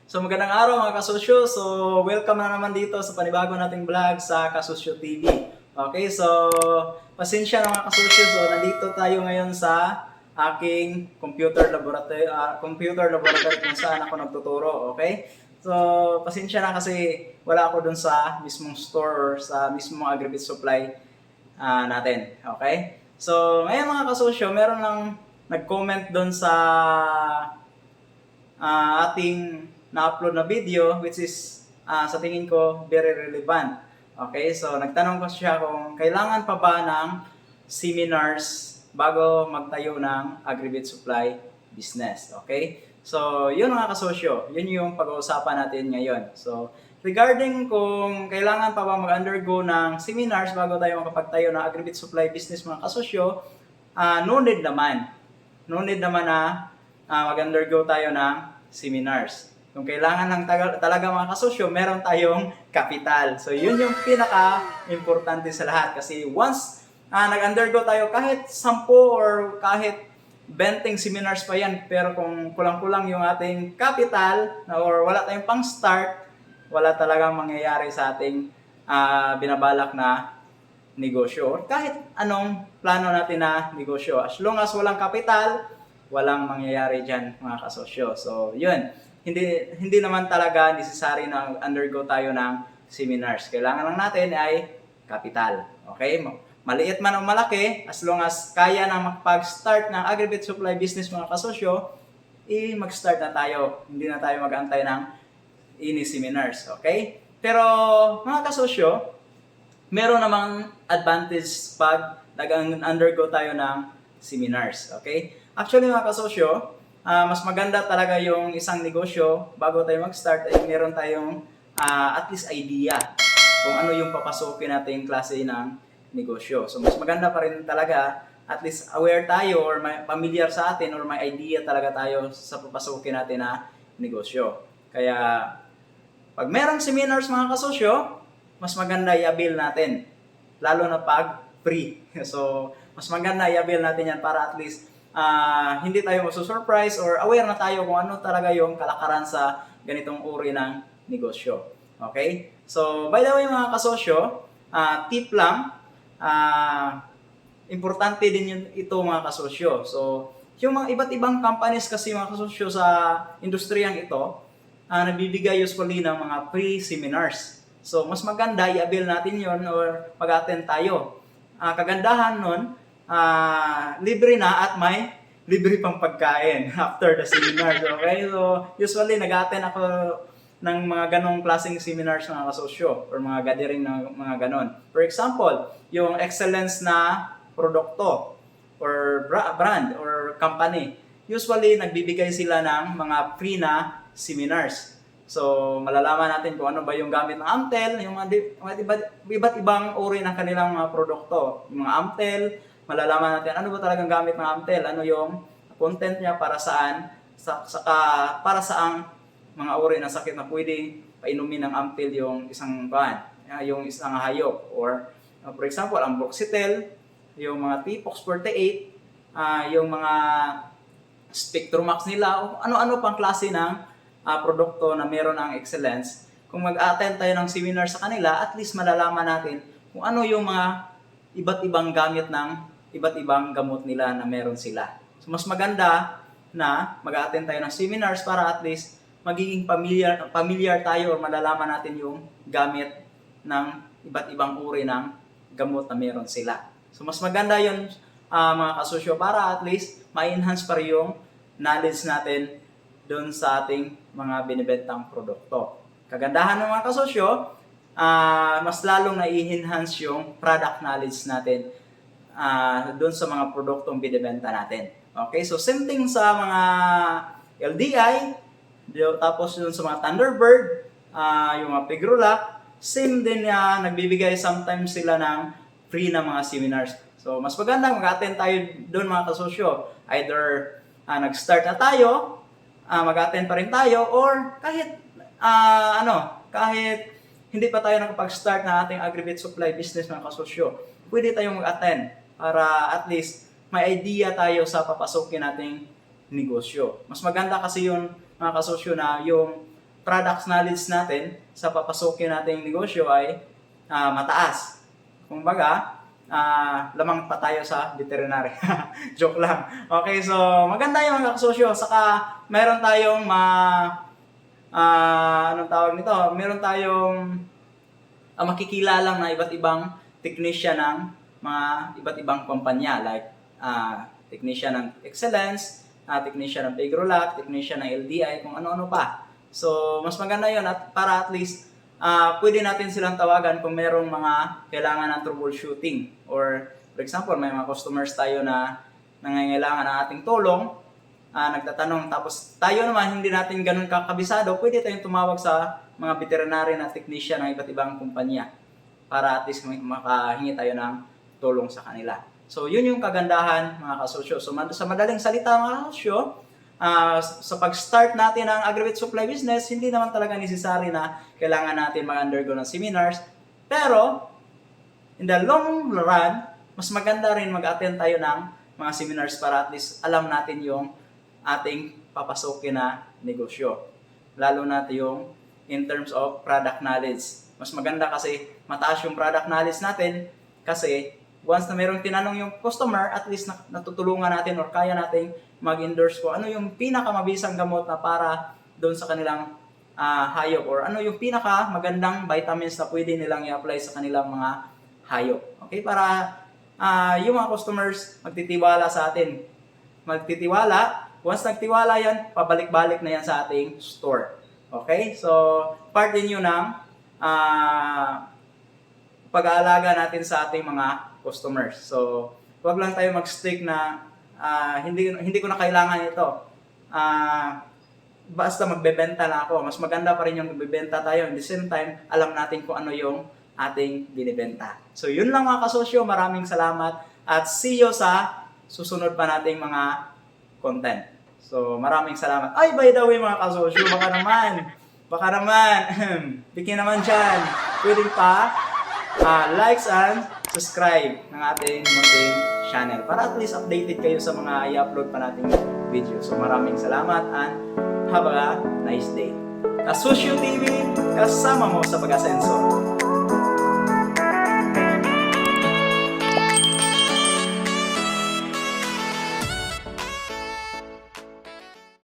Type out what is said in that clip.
So magandang araw mga kasosyo. So welcome na naman dito sa panibago nating vlog sa Kasosyo TV. Okay, so pasensya na mga kasosyo. So nandito tayo ngayon sa aking computer laboratory kung saan ako nagtuturo. Okay? So pasensya na kasi wala ako dun sa mismong store or sa mismong Agribit Supply natin. Okay? So ngayon mga kasosyo, meron lang nag-comment dun sa ating na-upload na video, which is sa tingin ko very relevant. Okay, so nagtanong ko siya kung kailangan pa ba ng seminars bago magtayo ng Agribit Supply business. Okay, so yun mga kasosyo, yun yung pag-uusapan natin ngayon. So regarding kung kailangan pa ba mag-undergo ng seminars bago tayo makapagtayo ng Agribit Supply business mga kasosyo, no need naman. No need naman na mag-undergo tayo ng seminars. Kung kailangan lang talaga mga kasosyo, meron tayong kapital. So yun yung pinaka-importante sa lahat. Kasi once nag-undergo tayo, kahit 10 or kahit 20 seminars pa yan, pero kung kulang-kulang yung ating capital or wala tayong pang-start, wala talagang mangyayari sa ating binabalak na negosyo. Or kahit anong plano natin na negosyo. As long as walang kapital, walang mangyayari dyan mga kasosyo. So yun, hindi naman talaga necessary na undergo tayo ng seminars. Kailangan lang natin ay kapital. Okay? Maliit man o malaki, as long as kaya na makapag-start ng Agribit Supply business mga kasosyo, mag-start na tayo. Hindi na tayo mag-antay ng ini seminars. Okay? Pero mga kasosyo, meron namang advantage pag nag-undergo tayo ng seminars. Okay? Actually mga kasosyo, mas maganda talaga yung isang negosyo bago tayo mag-start ay meron tayong at least idea kung ano yung papasukin nating klase ng negosyo. So mas maganda pa rin talaga at least aware tayo or may familiar sa atin or may idea talaga tayo sa papasukin natin na negosyo. Kaya pag merong seminars mga kasosyo, mas maganda i-avail natin. Lalo na pag free. So mas maganda i-avail natin yan para at least hindi tayo masu-surprise or aware na tayo kung ano talaga yung kalakaran sa ganitong uri ng negosyo. Okay? So, by the way mga kasosyo, tip lang, importante din yun ito mga kasosyo. So, yung mga iba't ibang companies kasi mga kasosyo sa industriyang ito, nabibigay usually ng mga free seminars. So, mas maganda i-avail natin yon or mag-attend tayo. Kagandahan nun, libre na at may libre pang pagkain after the seminars. Okay? So, usually nag-attend ako ng mga ganong klaseng seminars mga kasosyo or mga gathering ng mga ganon. For example, yung excellence na produkto or brand or company. Usually, nagbibigay sila ng mga free na seminars. So, malalaman natin kung ano ba yung gamit ng Amtel, yung iba't ibang uri ng kanilang mga produkto. Yung mga Amtel, malalaman natin ano ba talagang gamit ng Amtel, ano yung content niya para saan, para saang mga uri ng sakit na pwede painumin ng Amtel yung isang yung isang hayop. Or for example, ang Broxitel, yung mga T-Pox 48, yung mga Spectromax nila, o ano-ano pang klase ng produkto na meron ang excellence. Kung mag-attend tayo ng seminar sa kanila, at least malalaman natin kung ano yung mga iba't ibang gamit ng iba't ibang gamot nila na meron sila. So mas maganda na mag-attend tayo ng seminars para at least magiging familiar tayo or malalaman natin yung gamit ng iba't ibang uri ng gamot na meron sila. So mas maganda yun mga kasosyo para at least ma-enhance pa rin yung knowledge natin doon sa ating mga binibentang produkto. Kagandahan ng mga kasosyo, mas lalong na-enhance yung product knowledge natin doon sa mga produktong binibenta natin. Okay, so same thing sa mga LDI, tapos doon sa mga Thunderbird, yung mga Pigrulac, same din nagbibigay sometimes sila ng free na mga seminars. So mas maganda mag-attend tayo doon mga kasosyo. Either nag-start na tayo, mag-attend pa rin tayo, or kahit kahit hindi pa tayo nakapag-start na ating Agribit Supply business mga kasosyo, pwede tayong mag-attend para at least may idea tayo sa papasukin nating negosyo. Mas maganda kasi yun mga kasosyo na yung products knowledge natin sa papasukin nating negosyo ay mataas. Kumbaga, lamang pa tayo sa veterinary. Joke lang. Okay, so maganda yung mga kasosyo. Saka meron tayong anong tawag nito? Meron tayong makikilala na iba't ibang technician ng mga iba't ibang kumpanya like technician ng Excellence, technician ng Pegrolac, technician ng LDI, kung ano-ano pa. So, mas maganda yun at para at least pwede natin silang tawagan kung merong mga kailangan ng troubleshooting. Or, for example, may mga customers tayo na nangangailangan ng ating tulong, nagtatanong, tapos tayo naman hindi natin ganun kakabisado, pwede tayong tumawag sa mga veterinary na technician ng iba't ibang kumpanya para at least makahingi tayo ng tulong sa kanila. So, yun yung kagandahan, mga kasosyo. So, sa madaling salita, mga kasosyo, sa pag-start natin ng aggregate supply business, hindi naman talaga necessary na kailangan natin mag-undergo ng seminars. Pero, in the long run, mas maganda rin mag-attend tayo ng mga seminars para at least alam natin yung ating papasukin na negosyo. Lalo na yung in terms of product knowledge. Mas maganda kasi mataas yung product knowledge natin kasi once na mayroong tinanong yung customer, at least natutulungan natin or kaya nating mag-endorse ko ano yung pinakamabisang gamot na para doon sa kanilang hayop or ano yung pinakamagandang vitamins na pwede nilang i-apply sa kanilang mga hayop. Okay? Para yung mga customers magtitiwala sa atin. Magtitiwala, once nagtiwala yan, pabalik-balik na yan sa ating store. Okay? So, part din yun ng pag-aalaga natin sa ating mga customers. So, wag lang tayo mag-stick na hindi ko na kailangan ito. Basta magbebenta na ako. Mas maganda pa rin yung magbebenta tayo. At the same time, alam natin kung ano yung ating binibenta. So, yun lang mga kasosyo. Maraming salamat. At see you sa susunod pa nating mga content. So, maraming salamat. Ay, by the way mga kasosyo, baka naman, bigyan naman dyan. Pwede pa likes and subscribe ng ating munting channel para at least updated kayo sa mga i-upload pa nating video. So maraming salamat and have a nice day. Kasosyo TV, kasama mo sa pag-asenso.